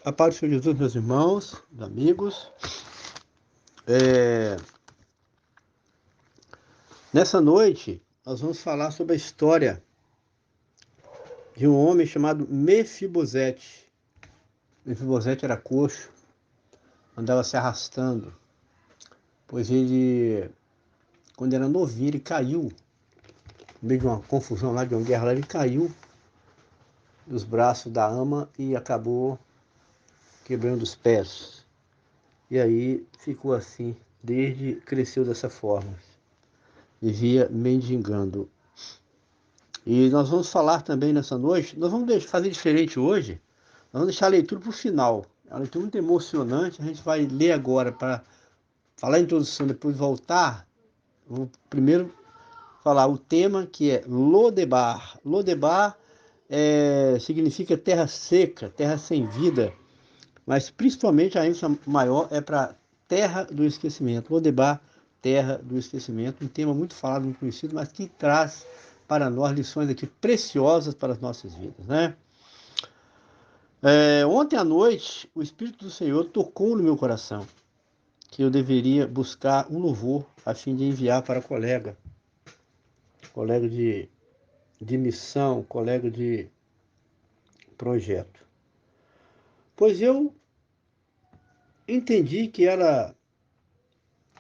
A paz do Senhor Jesus, meus irmãos, meus amigos. Nessa noite, nós vamos falar sobre a história de um homem chamado Mefibosete. Mefibosete era coxo, andava se arrastando, pois ele, quando era novinho, ele caiu, no meio de uma confusão lá, de uma guerra lá, ele caiu dos braços da ama e acabou quebrando os pés. E aí ficou assim, desde cresceu dessa forma. Vivia mendigando. E nós vamos falar também nessa noite, nós vamos fazer diferente hoje, nós vamos deixar a leitura para o final. É uma leitura muito emocionante, a gente vai ler agora para falar a introdução, depois voltar. Vou primeiro falar o tema, que é Lodebar. Lodebar significa terra seca, terra sem vida, mas principalmente a ênfase maior é para terra do esquecimento. Lodebar, terra do esquecimento, um tema muito falado, muito conhecido, mas que traz para nós lições aqui preciosas para as nossas vidas, né? Ontem à noite, o Espírito do Senhor tocou no meu coração que eu deveria buscar um louvor a fim de enviar para colega de missão, colega de projeto. Pois eu entendi que ela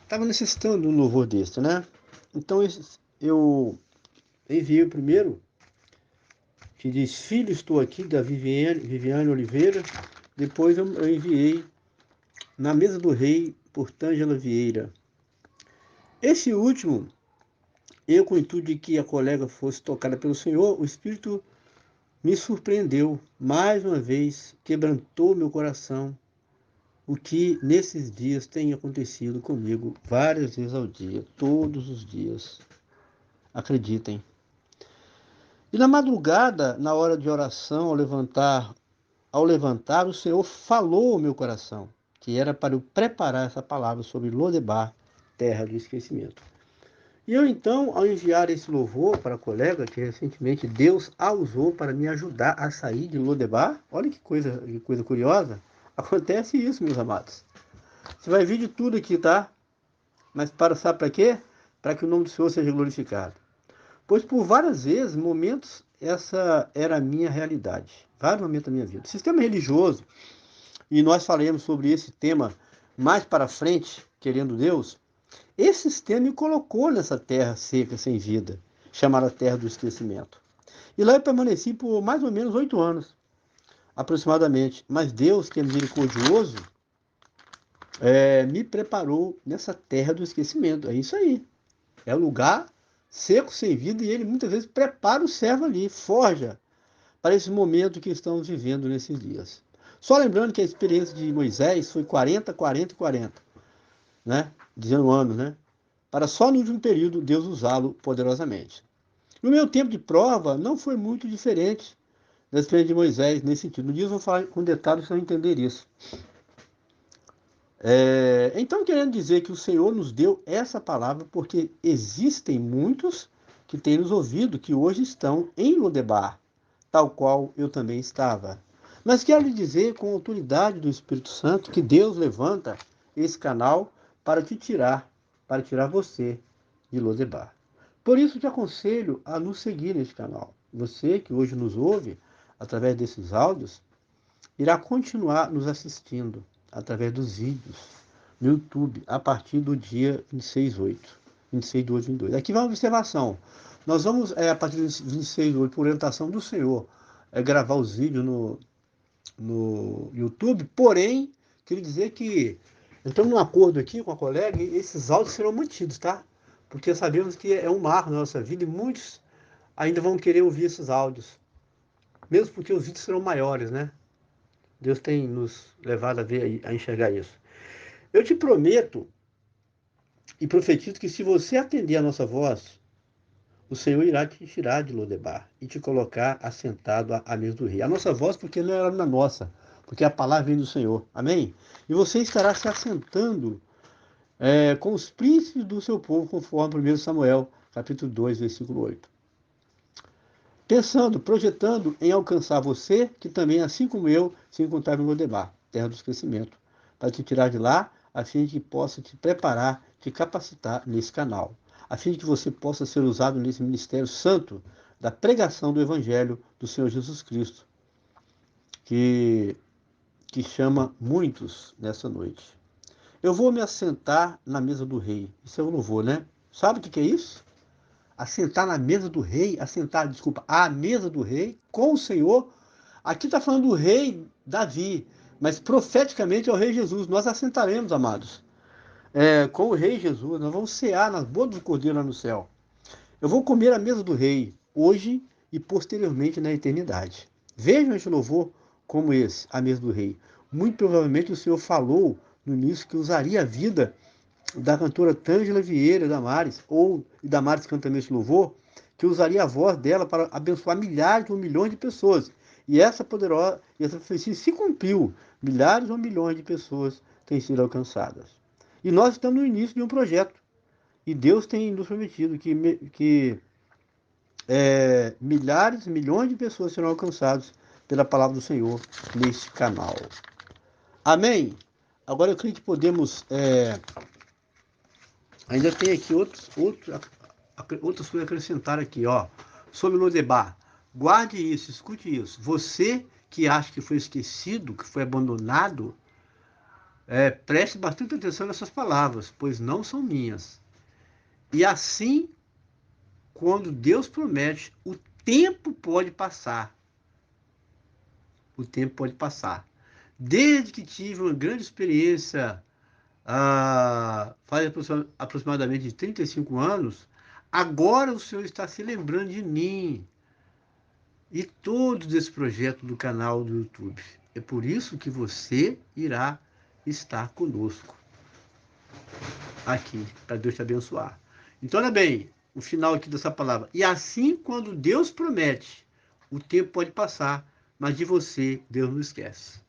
estava necessitando de um louvor desse, né? Então eu enviei o primeiro, que diz: Filho, estou aqui, da Viviane Oliveira. Depois eu enviei Na Mesa do Rei, por Tângela Vieira. Esse último, eu com o intuito de que a colega fosse tocada pelo Senhor, o Espírito me surpreendeu, mais uma vez, quebrantou meu coração, o que nesses dias tem acontecido comigo várias vezes ao dia, todos os dias. Acreditem. E na madrugada, na hora de oração, ao levantar, o Senhor falou ao meu coração, que era para eu preparar essa palavra sobre Lodebar, terra do esquecimento. E eu então, ao enviar esse louvor para a colega, que recentemente Deus a usou para me ajudar a sair de Lodebar, olha que coisa curiosa, acontece isso, meus amados. Você vai ver de tudo aqui, tá? Mas sabe para quê? Para que o nome do Senhor seja glorificado. Pois por várias vezes, momentos, essa era a minha realidade. Vários momentos da minha vida. Sistema religioso, e nós falaremos sobre esse tema mais para frente, querendo Deus. Esse sistema me colocou nessa terra seca, sem vida, chamada Terra do Esquecimento. E lá eu permaneci por mais ou menos 8 anos, aproximadamente. Mas Deus, que é misericordioso, me preparou nessa terra do esquecimento. É isso aí. É um lugar seco, sem vida, e ele muitas vezes prepara o servo ali, forja para esse momento que estamos vivendo nesses dias. Só lembrando que a experiência de Moisés foi 40, 40 e 40, né? Dizendo anos, né? Para só no último período Deus usá-lo poderosamente. No meu tempo de prova, não foi muito diferente da experiência de Moisés nesse sentido. No dia eu vou falar com detalhes para entender isso. Então, querendo dizer que o Senhor nos deu essa palavra porque existem muitos que têm nos ouvido que hoje estão em Lodebar, tal qual eu também estava. Mas quero lhe dizer com a autoridade do Espírito Santo que Deus levanta esse canal para tirar você de Lodebar. Por isso te aconselho a nos seguir neste canal. Você que hoje nos ouve através desses áudios, irá continuar nos assistindo através dos vídeos no YouTube a partir do dia 26 de 8 de 22. Aqui vai uma observação. Nós vamos, a partir do 26 de 8, por orientação do Senhor, gravar os vídeos no YouTube, porém, queria dizer que entramos num acordo aqui com a colega e esses áudios serão mantidos, tá? Porque sabemos que é um marco na nossa vida e muitos ainda vão querer ouvir esses áudios. Mesmo porque os vídeos serão maiores, né? Deus tem nos levado a enxergar isso. Eu te prometo e profetizo que se você atender a nossa voz, o Senhor irá te tirar de Lodebar e te colocar assentado à mesa do rei. A nossa voz, porque não era na nossa, porque a palavra vem do Senhor. Amém? E você estará se assentando com os príncipes do seu povo, conforme 1 Samuel, capítulo 2, versículo 8. pensando, projetando em alcançar você, que também, assim como eu, se encontrava em Lodebar, terra do esquecimento, para te tirar de lá, a fim de que possa te preparar, te capacitar nesse canal, a fim de que você possa ser usado nesse ministério santo da pregação do Evangelho do Senhor Jesus Cristo, que, que chama muitos nessa noite. Eu vou me assentar na mesa do rei. Isso é um louvor, né? Sabe o que é isso? Assentar na mesa do rei, assentar, desculpa, à mesa do rei com o Senhor. Aqui está falando do rei Davi, mas profeticamente é o rei Jesus. Nós assentaremos, amados, com o rei Jesus. Nós vamos cear nas bodas do cordeiro lá no céu. Eu vou comer a mesa do rei hoje e posteriormente na eternidade. Vejam este louvor como esse, a mesa do rei. Muito provavelmente o Senhor falou no início que usaria a vida da cantora Tângela Vieira Damares, ou Damares canta nesse louvor, que usaria a voz dela para abençoar milhares ou milhões de pessoas. E essa poderosa, essa profecia se cumpriu. Milhares ou milhões de pessoas têm sido alcançadas. E nós estamos no início de um projeto. E Deus tem nos prometido que milhares, milhões de pessoas serão alcançadas pela palavra do Senhor neste canal. Amém? Agora eu creio que podemos... ainda tem aqui outras coisas a acrescentar aqui, ó. Sobre Lodebar. Guarde isso, escute isso. Você que acha que foi esquecido, que foi abandonado, preste bastante atenção nessas palavras, pois não são minhas. E assim, quando Deus promete, o tempo pode passar. O tempo pode passar. Desde que tive uma grande experiência, faz aproximadamente 35 anos, agora o Senhor está se lembrando de mim e todo desse projeto do canal do YouTube. É por isso que você irá estar conosco aqui, para Deus te abençoar. Então, olha bem, o final aqui dessa palavra. E assim, quando Deus promete, o tempo pode passar, mas de você, Deus não esquece.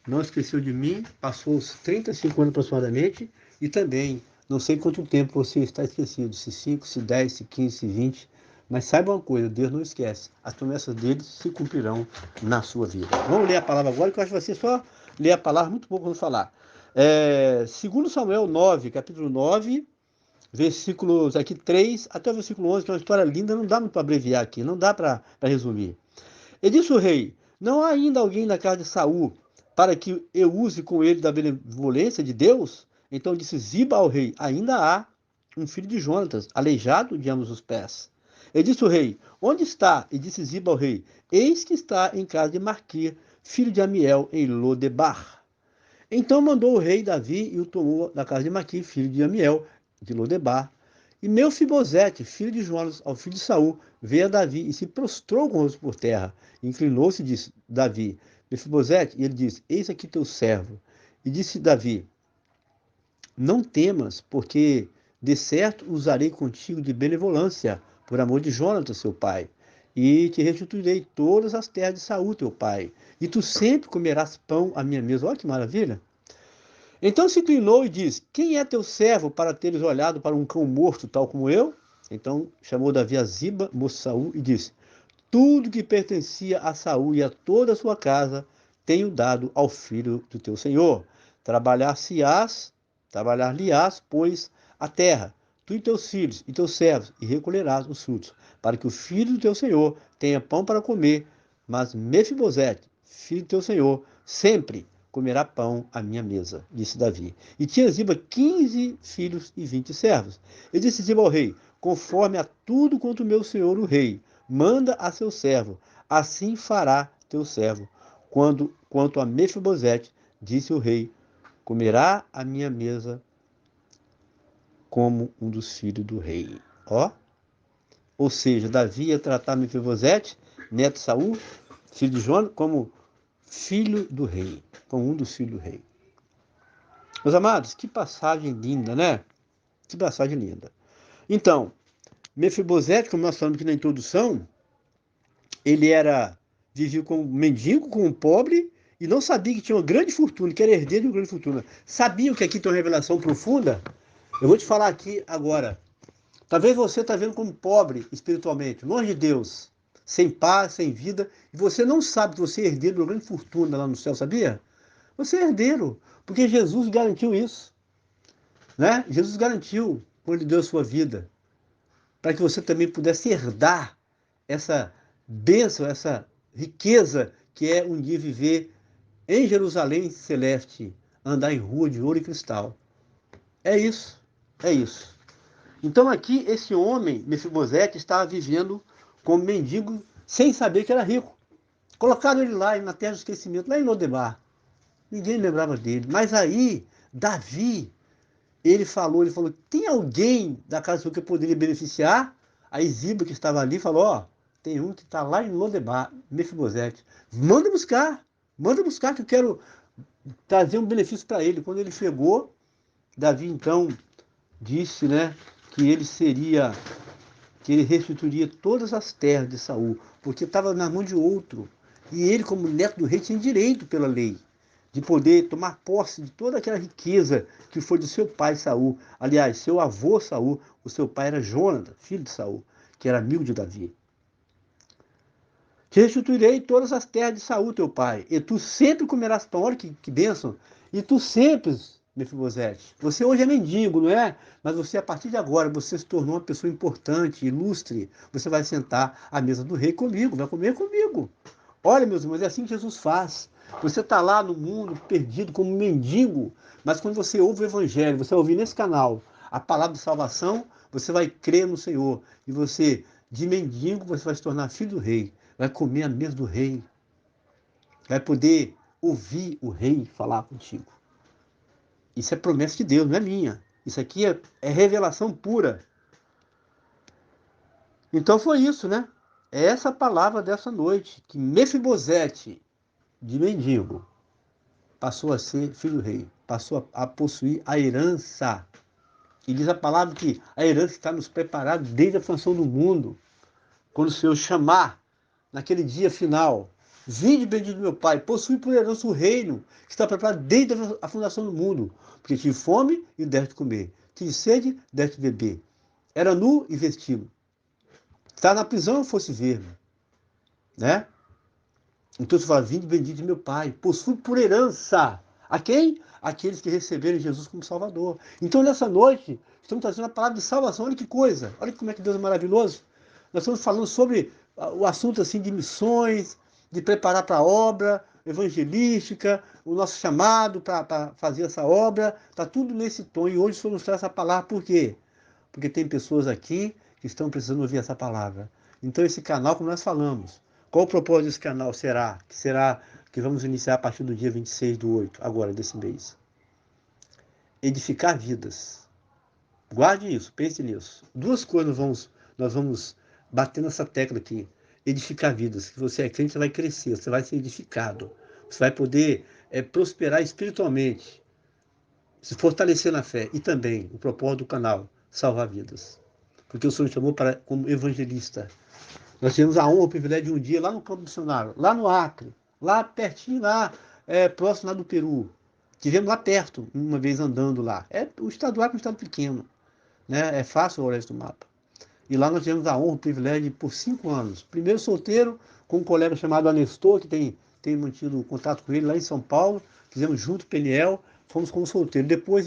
Não esqueceu de mim, passou os 35 anos aproximadamente, e também, não sei quanto tempo você está esquecido, se 5, se 10, se 15, se 20, mas saiba uma coisa, Deus não esquece, as promessas dele se cumprirão na sua vida. Vamos ler a palavra agora, que eu acho que vai ser só ler a palavra, muito pouco vamos falar. 2 Samuel 9, capítulo 9, versículos aqui 3 até o versículo 11, que é uma história linda, não dá muito para abreviar aqui, não dá para resumir. E disse o rei, não há ainda alguém na casa de Saul para que eu use com ele da benevolência de Deus? Então disse Ziba ao rei, ainda há um filho de Jonatas, aleijado de ambos os pés. E disse o rei, onde está? E disse Ziba ao rei, eis que está em casa de Marquir, filho de Amiel, em Lodebar. Então mandou o rei Davi e o tomou da casa de Maquir, filho de Amiel, de Lodebar. E Mefibosete, filho de Jonas, ao filho de Saul, veio a Davi e se prostrou com o rosto por terra. Inclinou-se e disse, Davi, Mefibosete, e ele disse, eis aqui teu servo. E disse Davi, não temas, porque de certo usarei contigo de benevolência, por amor de Jonatas, seu pai. E te restituirei todas as terras de Saul, teu pai. E tu sempre comerás pão à minha mesa. Olha que maravilha! Então se inclinou e disse, quem é teu servo para teres olhado para um cão morto, tal como eu? Então chamou Davi a Ziba, moço de Saul, e disse, tudo que pertencia a Saul e a toda a sua casa, tenho dado ao filho do teu senhor. Trabalhar-lhe-ás, pois, a terra, tu e teus filhos e teus servos, e recolherás os frutos, para que o filho do teu senhor tenha pão para comer, mas Mefibosete, filho do teu senhor, sempre comerá pão à minha mesa, disse Davi. E tinha Ziba 15 filhos e 20 servos. E disse Ziba ao rei, conforme a tudo quanto meu senhor o rei manda a seu servo, assim fará teu servo. Quanto a Mefibosete, disse o rei, comerá a minha mesa como um dos filhos do rei. Ó, ou seja, Davi ia tratar Mefibosete, neto de Saul, filho de Jonas, como filho do rei, como um dos filhos do rei. Meus amados, que passagem linda, né? Que passagem linda. Então, Mefibosete, como nós falamos aqui na introdução, ele vivia como mendigo, como um pobre, e não sabia que tinha uma grande fortuna, que era herdeiro de uma grande fortuna. Sabiam que aqui tem uma revelação profunda? Eu vou te falar aqui agora. Talvez você está vendo como pobre espiritualmente, longe de Deus. sem paz, sem vida, e você não sabe que você é herdeiro de uma grande fortuna lá no céu, sabia? Você é herdeiro, porque Jesus garantiu isso, né? Jesus garantiu quando ele deu a sua vida, para que você também pudesse herdar essa bênção, essa riqueza que é um dia viver em Jerusalém celeste, andar em rua de ouro e cristal. É isso, é isso. Então aqui esse homem, Mefibosete, estava vivendo como mendigo sem saber que era rico. Colocaram ele lá na terra do esquecimento, lá em Lodebar. Ninguém lembrava dele. Mas aí, Davi, ele falou, tem alguém da casa do Senhor que eu poderia beneficiar? A Ziba, que estava ali, falou, ó, tem um que está lá em Lodebar, Mefibosete. Manda buscar que eu quero trazer um benefício para ele. Quando ele chegou, Davi então disse, né, que ele restituiria todas as terras de Saul, porque estava na mão de outro. E ele, como neto do rei, tinha direito pela lei de poder tomar posse de toda aquela riqueza que foi do seu pai Saul. Aliás, seu avô Saul, o seu pai era Jonathan, filho de Saul, que era amigo de Davi. Te restituirei todas as terras de Saul, teu pai, e tu sempre comerás pão. Olha que bênção. E tu sempre, Mefibosete, você hoje é mendigo, não é? Mas você, a partir de agora, você se tornou uma pessoa importante, ilustre. Você vai sentar à mesa do rei comigo, vai comer comigo. Olha, meus irmãos, é assim que Jesus faz. Você está lá no mundo, perdido como um mendigo, mas quando você ouve o evangelho, você vai ouvir nesse canal a palavra de salvação, você vai crer no Senhor. E você, de mendigo, você vai se tornar filho do rei. Vai comer a mesa do rei. Vai poder ouvir o rei falar contigo. Isso é promessa de Deus, não é minha. Isso aqui é revelação pura. Então foi isso, né? É essa palavra dessa noite, que Mefibosete, de mendigo, passou a ser filho do rei, passou a possuir a herança. E diz a palavra que a herança está nos preparada desde a fundação do mundo. Quando o Senhor chamar, naquele dia final, vinde bendito meu Pai, possui por herança o reino que está preparado desde a fundação do mundo. Porque tive fome e deste comer, tive sede, deste beber. Era nu e vesti-lo. Estava na prisão, fosse ver-me. Né? Então você fala, vinde bendito meu Pai, possui por herança. A quem? Aqueles que receberam Jesus como Salvador. Então nessa noite, estamos trazendo a palavra de salvação. Olha que coisa, olha como é que Deus é maravilhoso. Nós estamos falando sobre o assunto assim de missões, de preparar para a obra evangelística, o nosso chamado para fazer essa obra. Está tudo nesse tom. E hoje o Senhor nos traz essa palavra. Por quê? Porque tem pessoas aqui que estão precisando ouvir essa palavra. Então esse canal, como nós falamos, qual o propósito desse canal será? Que vamos iniciar a partir do dia 26/8, agora desse mês. Edificar vidas. Guarde isso, pense nisso. Duas coisas nós vamos bater nessa tecla aqui. Edificar vidas. Se você é crente, você vai crescer, você vai ser edificado. Você vai poder prosperar espiritualmente, se fortalecer na fé. E também, o propósito do canal, salvar vidas. Porque o Senhor me chamou como evangelista. Nós tivemos a honra, o privilégio de um dia lá no campo missionário, lá no Acre, lá pertinho, lá próximo lá do Peru. Tivemos lá perto, uma vez andando lá. O estado do Acre é um estado pequeno, né? É fácil olhar isso no mapa. E lá nós tivemos a honra, o privilégio de, por 5 anos. Primeiro solteiro, com um colega chamado Anestor, que tem mantido contato com ele lá em São Paulo. Fizemos junto, Peniel, fomos como solteiro. Depois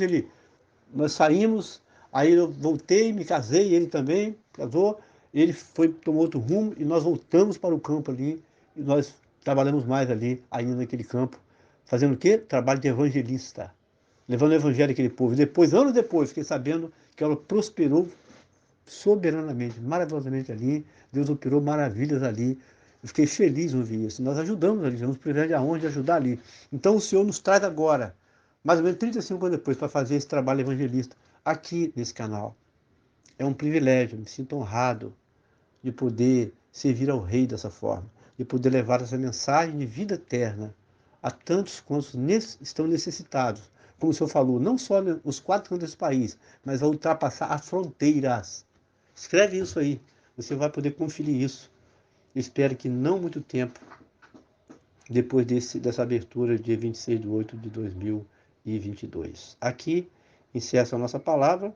nós saímos, aí eu voltei, me casei, ele também casou, ele tomou outro rumo e nós voltamos para o campo ali e nós trabalhamos mais ali, ainda naquele campo, fazendo o quê? Trabalho de evangelista, levando o evangelho àquele povo. E depois, anos depois, fiquei sabendo que ela prosperou soberanamente, maravilhosamente ali, Deus operou maravilhas ali. Eu fiquei feliz em ouvir isso. Nós ajudamos ali, tivemos o privilégio aonde de ajudar ali. Então o Senhor nos traz agora, mais ou menos 35 anos depois, para fazer esse trabalho evangelista aqui nesse canal. É um privilégio, me sinto honrado de poder servir ao Rei dessa forma, de poder levar essa mensagem de vida eterna a tantos quantos estão necessitados. Como o Senhor falou, não só nos 4 cantos desse país, mas a ultrapassar as fronteiras. Escreve isso aí, você vai poder conferir isso. Espero que não muito tempo depois dessa abertura, dia 26/8/2022. Aqui encerra a nossa palavra.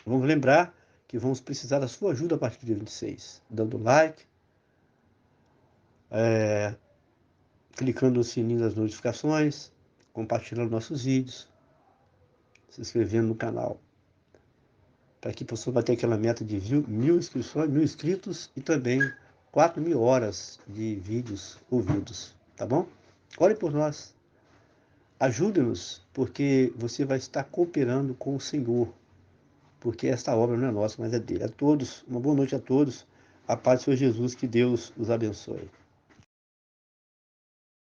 Vamos lembrar que vamos precisar da sua ajuda a partir do dia 26, dando like, clicando no sininho das notificações, compartilhando nossos vídeos, se inscrevendo no canal, para que possamos bater aquela meta de 1.000 inscrições, 1.000 inscritos e também 4.000 horas de vídeos ouvidos, tá bom? Ore por nós, ajude-nos, porque você vai estar cooperando com o Senhor, porque esta obra não é nossa, mas é dele. A todos, uma boa noite a todos, a paz do Senhor Jesus, que Deus os abençoe.